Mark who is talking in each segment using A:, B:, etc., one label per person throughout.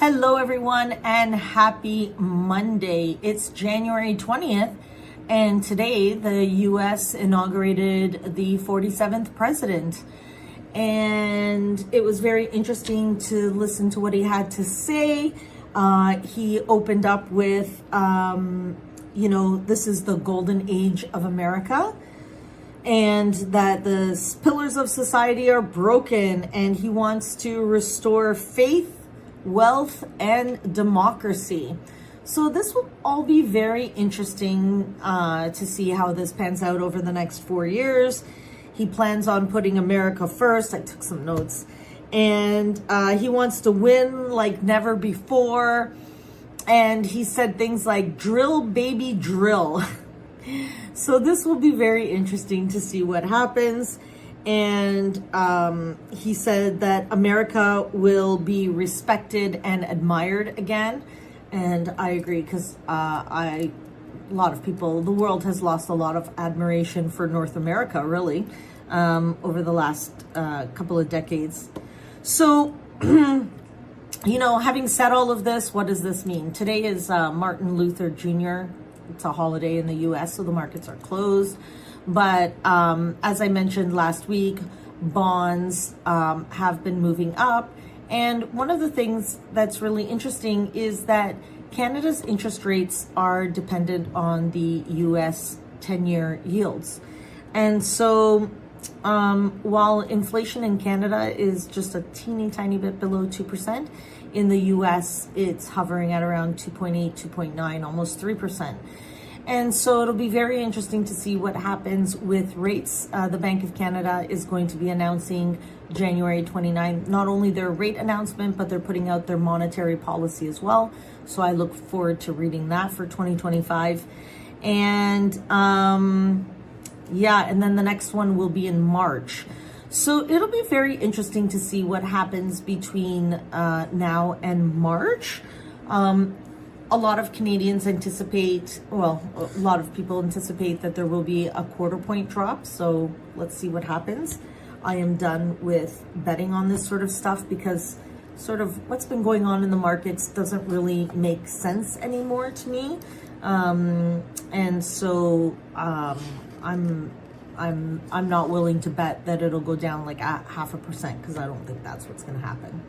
A: Hello, everyone, and happy Monday. It's January 20th, and today the U.S. inaugurated the 47th president. And it was very interesting to listen to what he had to say. He opened up with, this is the golden age of America, and that the pillars of society are broken, and he wants to restore faith, wealth, and democracy. So this will all be very interesting to see how this pans out over the next 4 years. He plans on putting America first. I took some notes. And he wants to win like never before. And he said things like, drill, baby, drill. So this will be very interesting to see what happens. And he said that America will be respected and admired again. And I agree, because a lot of people, the world has lost a lot of admiration for North America, really, over the last couple of decades. So, having said all of this, what does this mean? Today is Martin Luther Jr. It's a holiday in the U.S., so the markets are closed. But as I mentioned last week, bonds have been moving up. And one of the things that's really interesting is that Canada's interest rates are dependent on the U.S. 10-year yields. And so while inflation in Canada is just a teeny tiny bit below 2%, in the U.S. it's hovering at around 2.8, 2.9, almost 3%. And so it'll be very interesting to see what happens with rates. The Bank of Canada is going to be announcing January 29th, not only their rate announcement, but they're putting out their monetary policy as well. So I look forward to reading that for 2025. And and then the next one will be in March. So it'll be very interesting to see what happens between now and March. A lot of Canadians anticipate, a lot of people anticipate that there will be a quarter point drop. So let's see what happens. I am done with betting on this sort of stuff, because sort of what's been going on in the markets doesn't really make sense anymore to me. And so I'm not willing to bet that it'll go down like at 0.5%, because I don't think that's what's going to happen.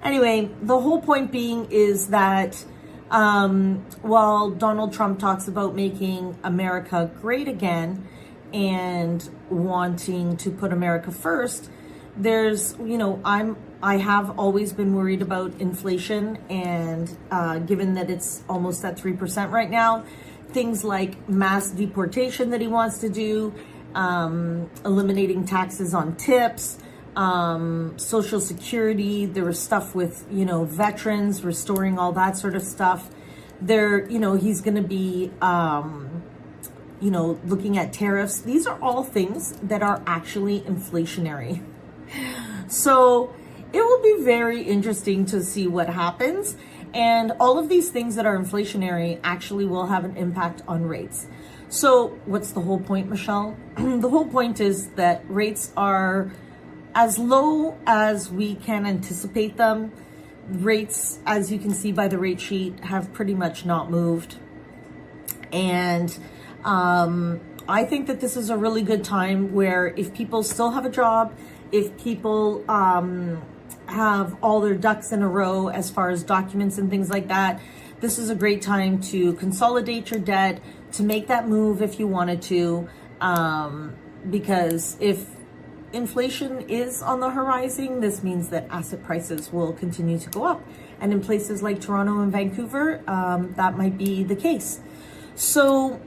A: Anyway, the whole point being is that while Donald Trump talks about making America great again and wanting to put America first, there's, I have always been worried about inflation, and given that it's almost at 3% right now, things like mass deportation that he wants to do, eliminating taxes on tips, Social Security, there was stuff with, veterans, restoring all that sort of stuff. He's going to be, looking at tariffs. These are all things that are actually inflationary. So it will be very interesting to see what happens. And all of these things that are inflationary actually will have an impact on rates. So what's the whole point, Michelle? The whole point is that rates are as low as we can anticipate them. Rates, as you can see by the rate sheet, have pretty much not moved. And I think that this is a really good time where if people still have a job, if people have all their ducks in a row as far as documents and things like that, this is a great time to consolidate your debt, to make that move if you wanted to, because if inflation is on the horizon, this means that asset prices will continue to go up. And in places like Toronto and Vancouver, that might be the case. So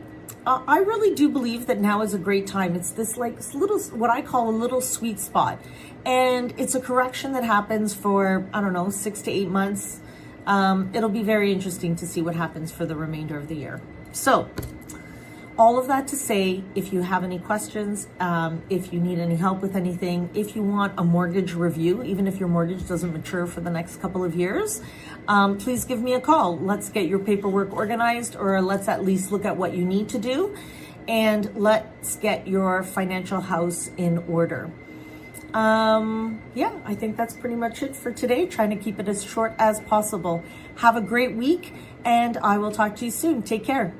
A: I really do believe that now is a great time. It's this little, what I call a little sweet spot. And it's a correction that happens for, 6 to 8 months. It'll be very interesting to see what happens for the remainder of the year. So all of that to say, if you have any questions, if you need any help with anything, if you want a mortgage review, even if your mortgage doesn't mature for the next couple of years, please give me a call. Let's get your paperwork organized, or let's at least look at what you need to do, and let's get your financial house in order. Yeah, I think that's pretty much it for today. Trying to keep it as short as possible. Have a great week, and I will talk to you soon. Take care.